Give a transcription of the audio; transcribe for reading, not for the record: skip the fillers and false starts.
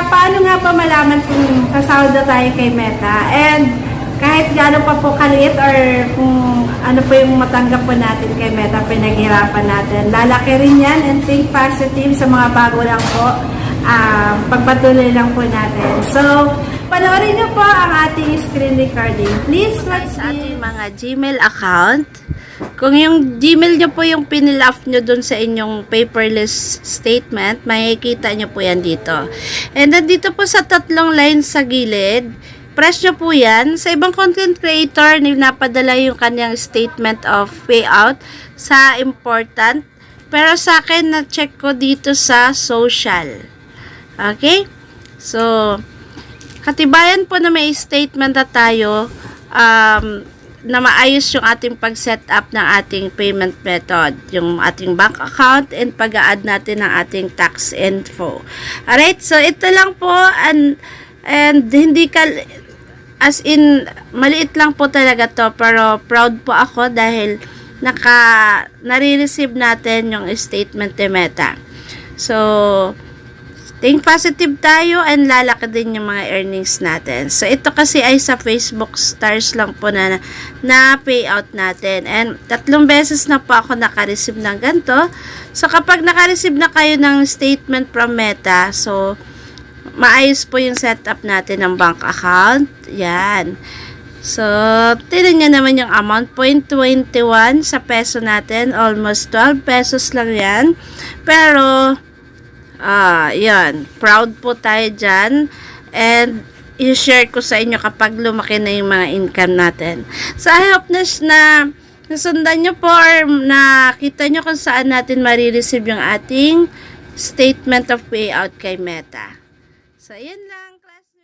paano nga pa malaman kung sasahod na tayo kay Meta? And kahit gano'n pa po kaliit or kung ano po yung matanggap po natin kay Meta, pinaghirapan natin. Lalaki rin yan and think positive sa mga bago lang po. Pagpatuloy lang po natin. So, panoorin niyo po ang ating screen recording. Please watch sa ating mga Gmail account. Kung yung Gmail nyo po yung pinil off nyo dun sa inyong paperless statement, makikita nyo po yan dito. And then dito po sa tatlong lines sa gilid, press nyo po yan. Sa ibang content creator, napadala yung kanyang statement of payout sa important. Pero sa akin, na-check ko dito sa social. Okay? So, katibayan po na may statement na tayo, na maayos yung ating pag-set up ng ating payment method, yung ating bank account and pag-a-add natin ng ating tax info. Alright, so ito lang po and hindi ka as in maliit lang po talaga to, pero proud po ako dahil nare-receive natin yung statement ni Meta. So think positive tayo and lalaki din yung mga earnings natin. So, ito kasi ay sa Facebook stars lang po na payout natin. And 3 beses na po ako naka-receive ng ganito. So, kapag naka-receive na kayo ng statement from Meta, so, maayos po yung setup natin ng bank account. Yan. So, tinan nyo naman yung amount, 0.21 sa peso natin. Almost 12 pesos lang yan. Pero, yan. Proud po tayo dyan. And, i-share ko sa inyo kapag lumaki na yung mga income natin. So, I hope na nasundan nyo po or nakita nyo kung saan natin marireceive yung ating statement of payout kay Meta. So, yan lang, class.